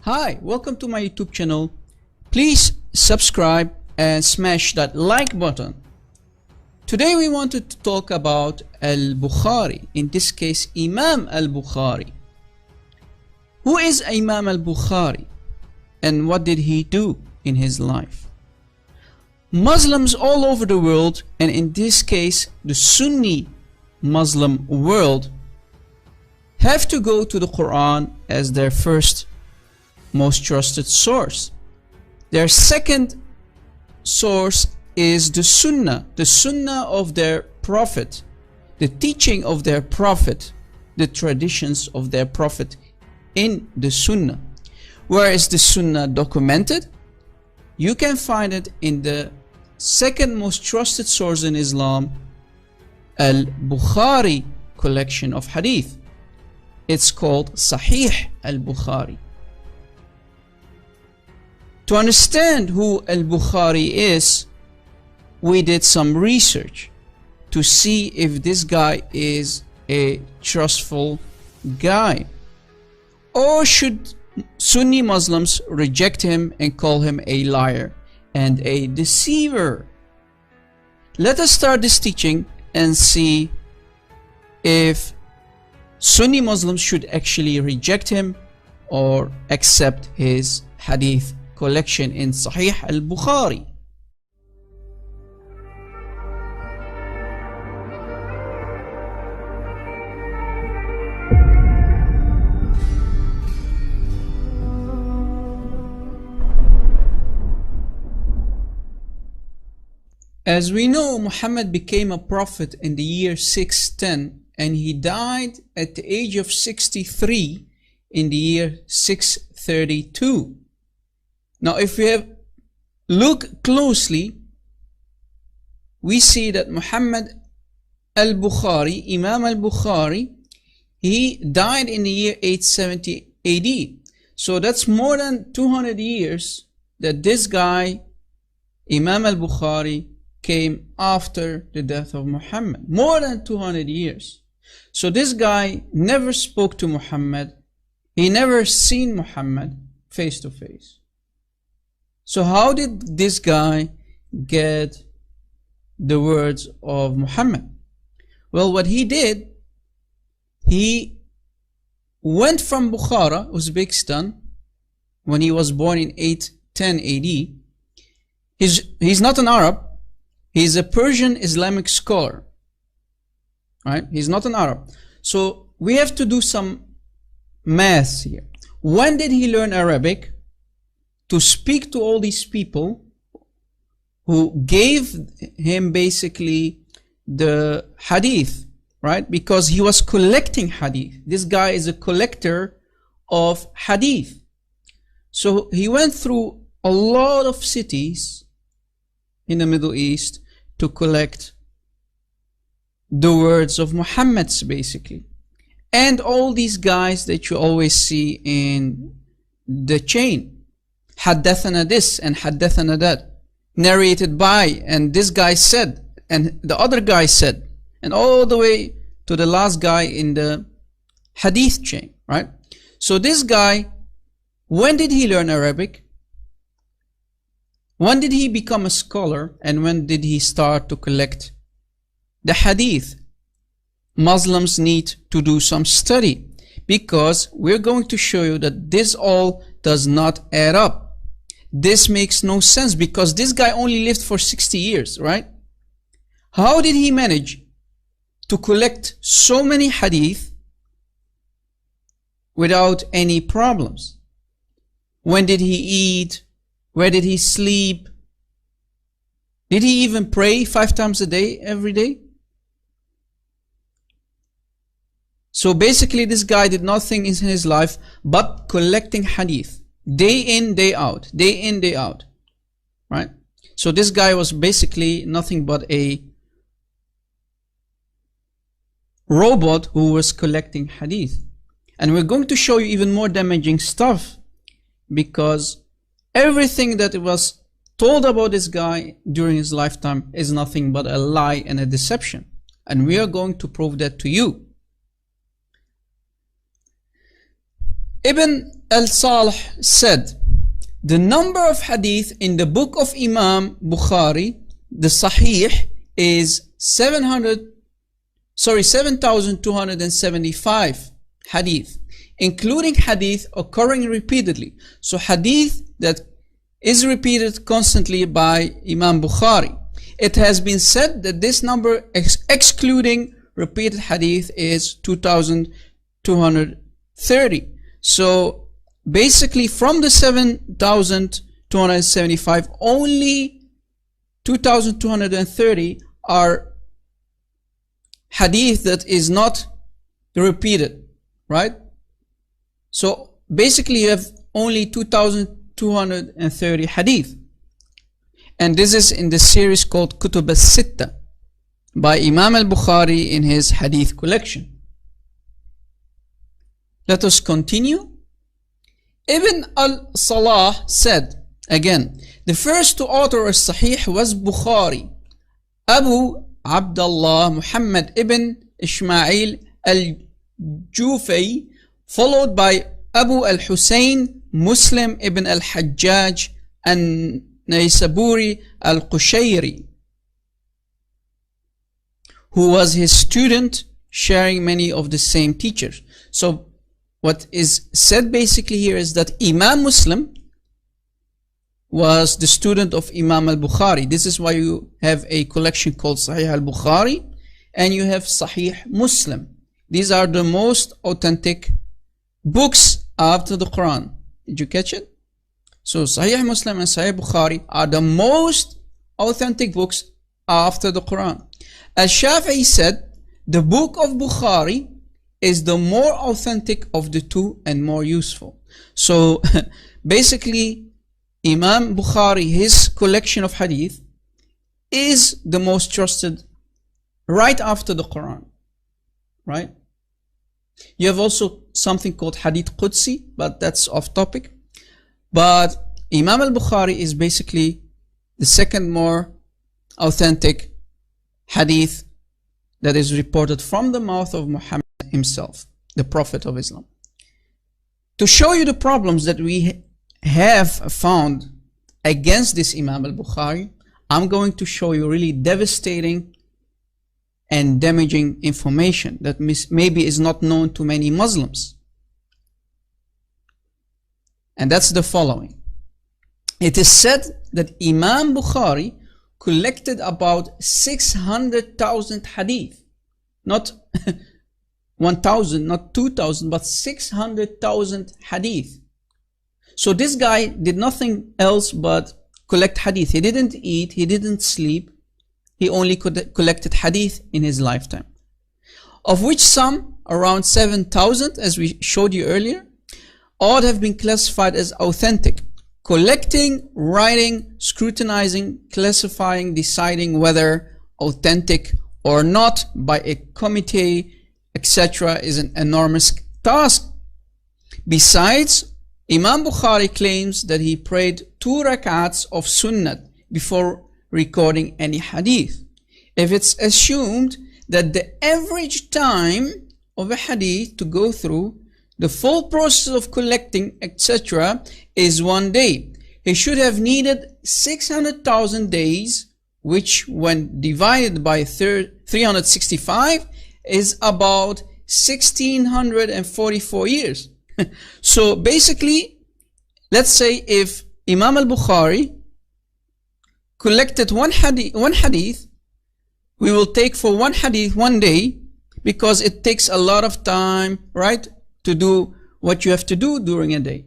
Hi, welcome to my YouTube channel. Please subscribe and smash that like button. Today we wanted to talk about Al-Bukhari, in this case Imam Al-Bukhari. Who is Imam Al-Bukhari and what did he do in his life? Muslims all over the world, and in this case the Sunni Muslim world, have to go to the Quran as their first most trusted source. Their second source is the Sunnah of their Prophet, the teaching of their Prophet, the traditions of their Prophet in the Sunnah. Where is the Sunnah documented? You can find it in the second most trusted source in Islam, Al-Bukhari collection of hadith. It's called Sahih Al-Bukhari. To understand who Al-Bukhari is, we did some research to see if this guy is a trustful guy, or should Sunni Muslims reject him and call him a liar and a deceiver. Let us start this teaching and see if Sunni Muslims should actually reject him or accept his hadith collection in Sahih Al-Bukhari. As we know, Muhammad became a prophet in the year 610 and he died at the age of 63 in the year 632. Now if we look closely, we see that Muhammad Al-Bukhari, Imam Al-Bukhari, he died in the year 870 AD. So that's more than 200 years that this guy, Imam Al-Bukhari, came after the death of Muhammad. More than 200 years. So this guy never spoke to Muhammad. He never seen Muhammad face to face. So how did this guy get the words of Muhammad? Well, what he did, he went from Bukhara, Uzbekistan, when he was born in 810 AD. He's not an Arab. He's a Persian Islamic scholar, right? He's not an Arab. So we have to do some math here. When did he learn Arabic to speak to all these people who gave him basically the hadith, right? Because he was collecting hadith. This guy is a collector of hadith. So he went through a lot of cities in the Middle East to collect the words of Muhammad, basically. And all these guys that you always see in the chain, Haddathana this and Haddathana that, narrated by, and this guy said, and the other guy said, and all the way to the last guy in the hadith chain, right? So this guy, when did he learn Arabic? When did he become a scholar, and when did he start to collect the hadith? Muslims need to do some study, because we're going to show you that this all does not add up. This makes no sense, because this guy only lived for 60 years, right? How did he manage to collect so many hadith without any problems? When did he eat? Where did he sleep? Did he even pray 5 times a day, every day? So basically this guy did nothing in his life but collecting hadith. Day in, day out. Day in, day out. Right? So this guy was basically nothing but a robot who was collecting hadith. And we're going to show you even more damaging stuff, because everything that was told about this guy during his lifetime is nothing but a lie and a deception. And we are going to prove that to you. Ibn al-Salih said, the number of hadith in the book of Imam Bukhari, the Sahih, is 7,275 hadith, including hadith occurring repeatedly. So hadith that is repeated constantly by Imam Bukhari. It has been said that this number, excluding repeated hadith, is 2,230. So basically from the 7,275, only 2,230 are hadith that is not repeated, right? So basically you have only 2,230 hadith. And this is in the series called Kutub al-Sitta by Imam al-Bukhari in his hadith collection. Let us continue. Ibn al-Salah said, again, the first to author al-Sahih was Bukhari, Abu Abdullah Muhammad ibn Ismail al-Jufi, followed by Abu al-Hussein Muslim ibn al-Hajjaj an-Naysaburi al-Qushayri, who was his student, sharing many of the same teachers. So what is said basically here is that Imam Muslim was the student of Imam al-Bukhari. This is why you have a collection called Sahih al-Bukhari and you have Sahih Muslim. These are the most authentic books after the Quran. Did you catch it? So Sahih Muslim and Sahih Bukhari are the most authentic books after the Quran. Al-Shafi'i said, the book of Bukhari is the more authentic of the two and more useful. So basically Imam Bukhari, his collection of hadith is the most trusted right after the Quran, right? You have also something called Hadith Qudsi, but that's off topic. But Imam al-Bukhari is basically the second more authentic hadith that is reported from the mouth of Muhammad himself, the Prophet of Islam. To show you the problems that we have found against this Imam al-Bukhari, I'm going to show you really devastating and damaging information that maybe is not known to many Muslims. And that's the following. It is said that Imam Bukhari collected about 600,000 hadith. Not 1,000, not 2,000, but 600,000 hadith. So this guy did nothing else but collect hadith. He didn't eat, he didn't sleep. He only collected hadith in his lifetime, of which some, around 7,000, as we showed you earlier, all have been classified as authentic. Collecting, writing, scrutinizing, classifying, deciding whether authentic or not by a committee, etc., is an enormous task. Besides, Imam Bukhari claims that he prayed 2 rak'ats of sunnat before recording any hadith. If it's assumed that the average time of a hadith to go through the full process of collecting, etc., is 1 day, he should have needed 600,000 days, which when divided by 365 is about 1644 years. So basically, let's say if Imam al-Bukhari collected one hadith, we will take for one hadith 1 day, because it takes a lot of time, right, to do what you have to do during a day.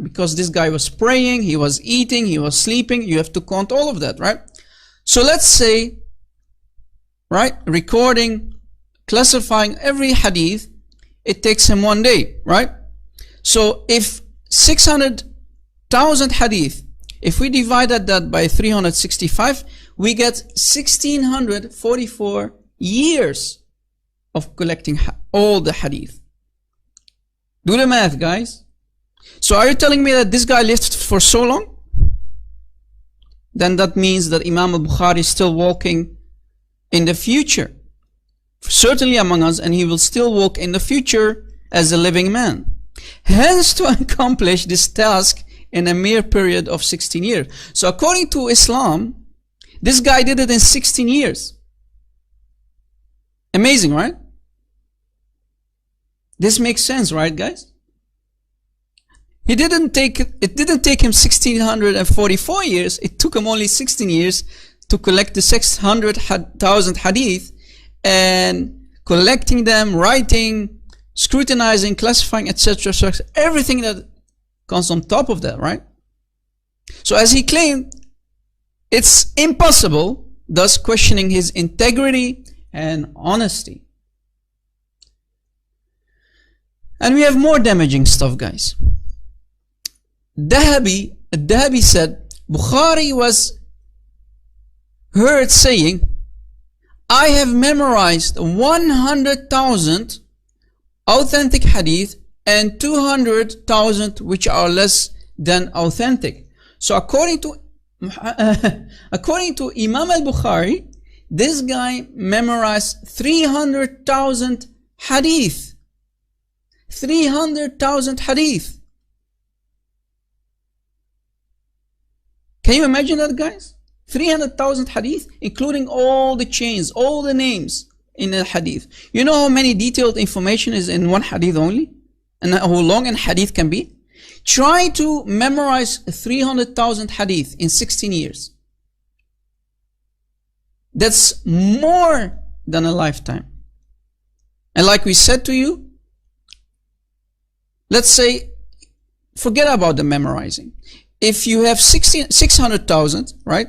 Because this guy was praying, he was eating, he was sleeping, you have to count all of that, right? So let's say, right, recording, classifying every hadith, it takes him 1 day, right? So if 600,000 hadith, if we divided that by 365, we get 1644 years of collecting all the hadith. Do the math, guys. So are you telling me that this guy lived for so long? Then that means that Imam al-Bukhari is still walking in the future, certainly among us, and he will still walk in the future as a living man. hence to accomplish this task in a mere period of 16 years. So according to Islam, this guy did it in 16 years. Amazing, right? This makes sense, right, guys? It didn't take him 1644 years. It took him only 16 years to collect the 600,000 hadith, and collecting them, writing, scrutinizing, classifying, etc. So everything that comes on top of that, right? So as he claimed, it's impossible, thus questioning his integrity and honesty. And we have more damaging stuff, guys. Dahabi said Bukhari was heard saying, I have memorized 100,000 authentic hadith and 200,000 which are less than authentic. So according to Imam al-Bukhari, this guy memorized 300,000 hadith. 300,000 hadith. Can you imagine that, guys? 300,000 hadith, including all the chains, all the names in a hadith. You know how many detailed information is in one hadith only? And how long a hadith can be? Try to memorize 300,000 hadith in 16 years. That's more than a lifetime. And like we said to you, let's say, forget about the memorizing. If you have 600,000, right,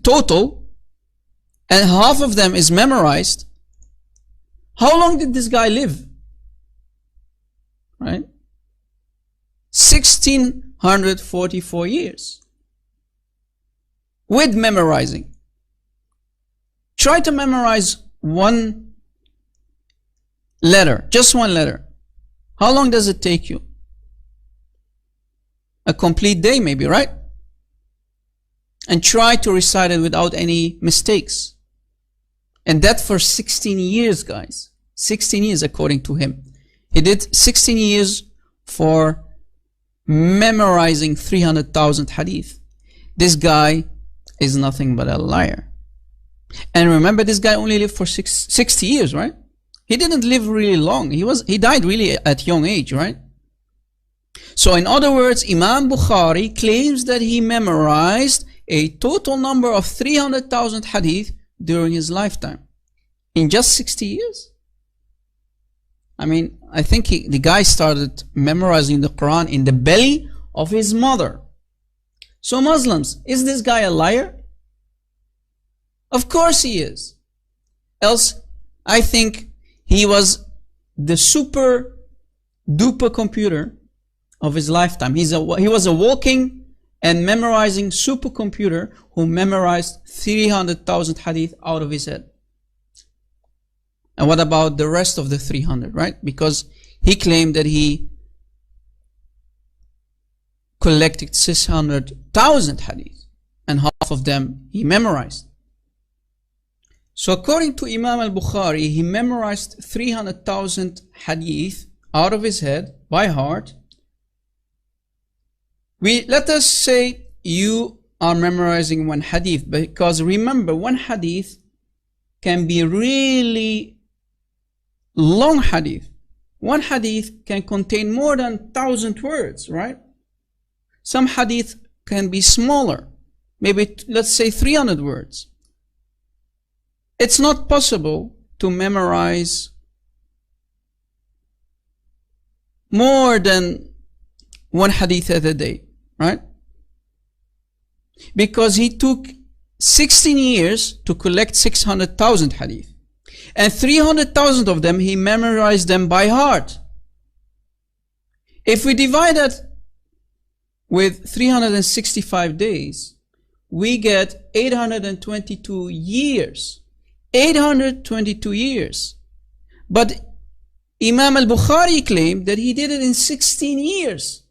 total, and half of them is memorized, how long did this guy live? Right? 1644 years with memorizing. Try to memorize one letter, just one letter. How long does it take you? A complete day maybe, right? And try to recite it without any mistakes. And that for 16 years, guys. 16 years according to him. He did 16 years for memorizing 300,000 hadith. This guy is nothing but a liar. And remember, this guy only lived for 60 years, right? He didn't live really long. He died really at young age, right? So in other words, Imam Bukhari claims that he memorized a total number of 300,000 hadith during his lifetime. In just 60 years? I mean, I think the guy started memorizing the Quran in the belly of his mother. So Muslims, is this guy a liar? Of course he is. Else, I think he was the super duper computer of his lifetime. He was a walking and memorizing supercomputer who memorized 300,000 hadith out of his head. And what about the rest of the 300, right? Because he claimed that he collected 600,000 hadith and half of them he memorized. So according to Imam al-Bukhari, he memorized 300,000 hadith out of his head by heart. Let us say you are memorizing one hadith, because remember, one hadith can be really long hadith. One hadith can contain more than 1,000 words, right? Some hadith can be smaller, maybe let's say 300 words. It's not possible to memorize more than one hadith a day, right? Because he took 16 years to collect 600,000 hadith. And 300,000 of them, he memorized them by heart. If we divide that with 365 days, we get 822 years. 822 years. But Imam al-Bukhari claimed that he did it in 16 years.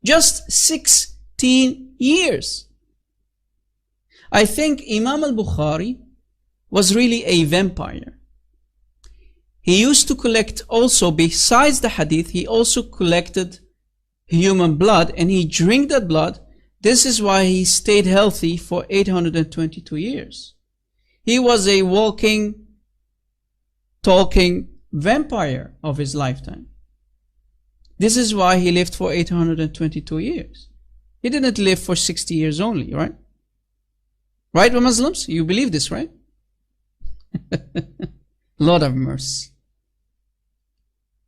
Just 16 years. I think Imam al-Bukhari was really a vampire. he used to collect also, besides the hadith, he also collected human blood, and he drank that blood. This is why he stayed healthy for 822 years. He was a walking, talking vampire of his lifetime. This is why he lived for 822 years. He didn't live for 60 years only, right? Right, Muslims? You believe this, right? Lord of mercy.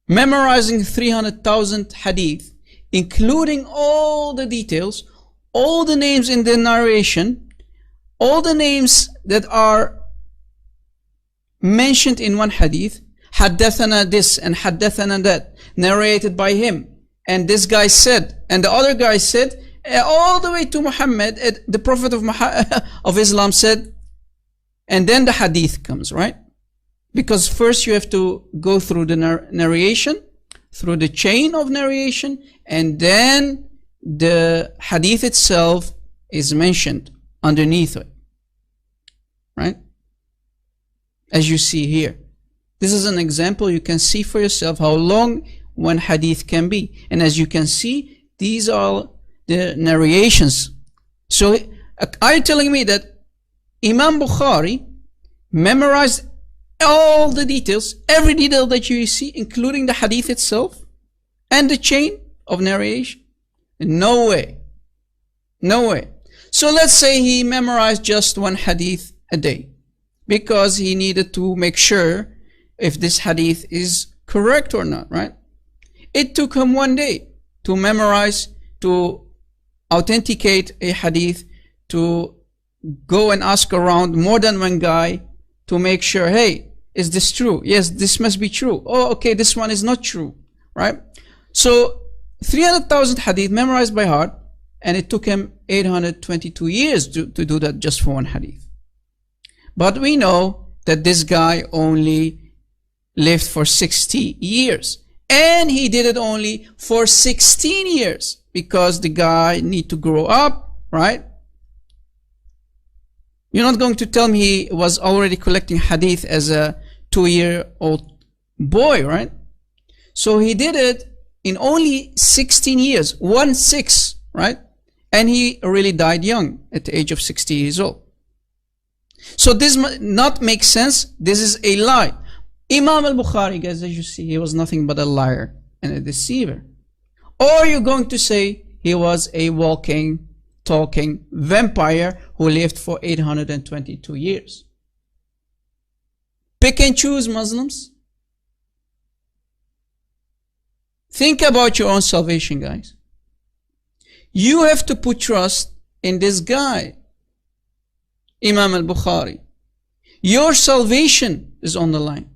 Memorizing 300,000 hadith, including all the details, all the names in the narration, all the names that are mentioned in one hadith, haddathana this and haddathana that, narrated by him, and this guy said, and the other guy said, all the way to Muhammad, the Prophet of Islam said, and then the hadith comes, right? Because first you have to go through the narration, through the chain of narration, and then the hadith itself is mentioned underneath it, right? As you see here. This is an example. You can see for yourself how long one hadith can be. And as you can see, these are the narrations. So are you telling me that Imam Bukhari memorized all the details, every detail that you see, including the hadith itself and the chain of narration? No way. No way. So let's say he memorized just one hadith a day because he needed to make sure if this hadith is correct or not, right? It took him one day to memorize, to authenticate a hadith, to go and ask around more than one guy to make sure, hey, is this true? Yes, this must be true. Oh, okay, this one is not true, right? So 300,000 hadith memorized by heart, and it took him 822 years to do that just for one hadith. But we know that this guy only lived for 60 years, and he did it only for 16 years because the guy need to grow up, right? You're not going to tell me he was already collecting hadith as a 2-year-old boy, right? So he did it in only 16 years, 1/6, right? And he really died young at the age of 60 years old. So this must not make sense. This is a lie. Imam al-Bukhari, guys, as you see, he was nothing but a liar and a deceiver. Or you're going to say he was a walking, talking vampire who lived for 822 years. Pick and choose, Muslims. Think about your own salvation, guys. You have to put trust in this guy, Imam al-Bukhari. Your salvation is on the line.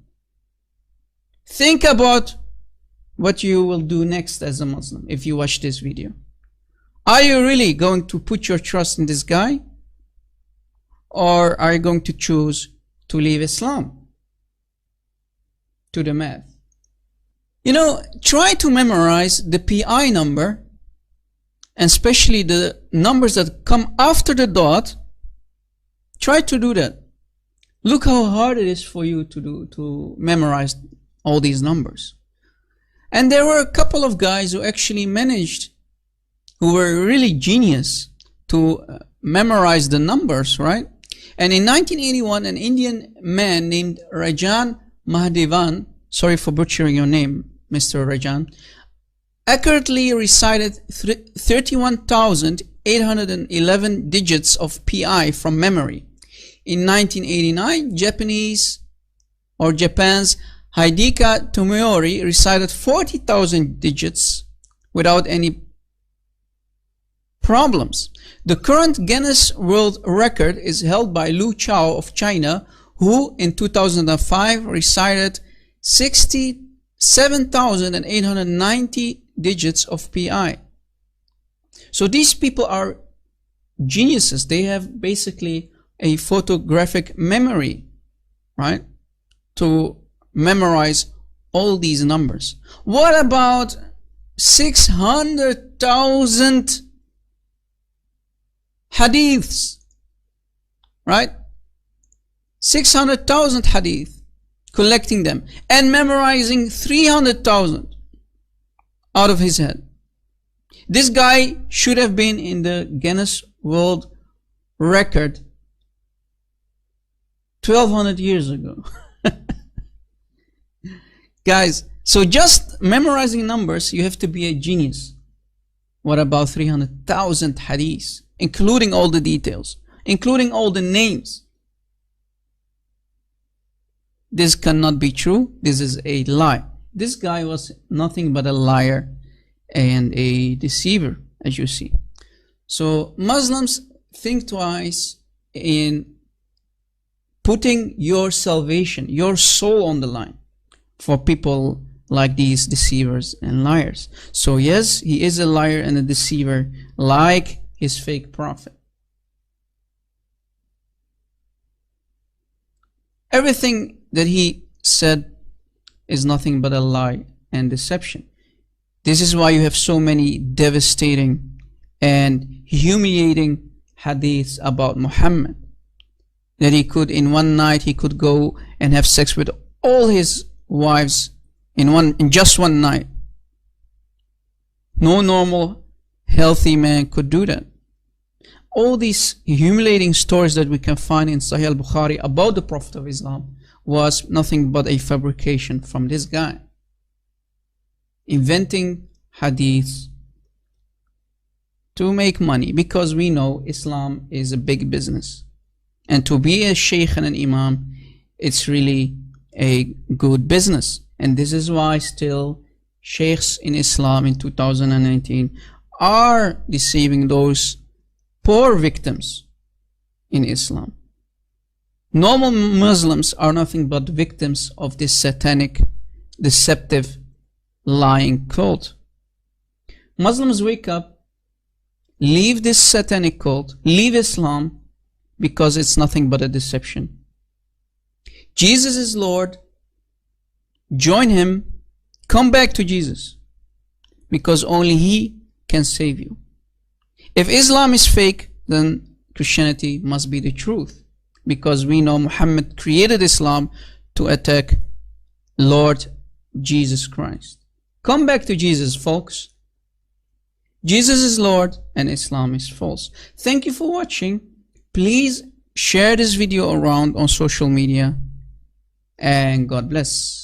Think about what you will do next as a Muslim if you watch this video. Are you really going to put your trust in this guy? Or are you going to choose to leave Islam? To the math. You know, try to memorize the PI number, and especially the numbers that come after the dot. Try to do that. Look how hard it is for you to memorize all these numbers. And there were a couple of guys who actually managed, who were really genius to memorize the numbers, right? And in 1981, an Indian man named Rajan Mahadevan, sorry for butchering your name, Mr. Rajan, accurately recited 31,811 digits of PI from memory. In 1989, Japan's Hideki Tomoori recited 40,000 digits without any problems. The current Guinness World Record is held by Lu Chao of China, who in 2005 recited 67,890 digits of PI. So these people are geniuses. They have basically a photographic memory, right, to memorize all these numbers. What about 600,000 hadiths, right? 600,000 hadith. collecting them and memorizing 300,000 out of his head. This guy should have been in the Guinness World Record 1200 years ago. Guys, so just memorizing numbers, you have to be a genius. What about 300,000 hadiths, including all the details, including all the names? This cannot be true. This is a lie. This guy was nothing but a liar and a deceiver, as you see. So Muslims, think twice in putting your salvation, your soul on the line for people like these deceivers and liars. So yes, he is a liar and a deceiver, like his fake prophet. Everything that he said is nothing but a lie and deception. This is why you have so many devastating and humiliating hadiths about Muhammad, that he could, in one night, he could go and have sex with all his wives in just one night. No normal, healthy man could do that. All these humiliating stories that we can find in Sahih al-Bukhari about the Prophet of Islam was nothing but a fabrication from this guy, inventing hadiths to make money, because we know Islam is a big business, and to be a sheikh and an imam, it's really a good business. And this is why still sheikhs in Islam in 2019 are deceiving those poor victims in Islam. Normal Muslims are nothing but victims of this satanic, deceptive, lying cult. Muslims wake up, leave this satanic cult, leave Islam, because it's nothing but a deception. Jesus is Lord. Join him, come back to Jesus, because only he can save you. If Islam is fake, then Christianity must be the truth, because we know Muhammad created Islam to attack Lord Jesus Christ. Come back to Jesus, folks. Jesus is Lord and Islam is false. Thank you for watching. Please share this video around on social media, and God bless.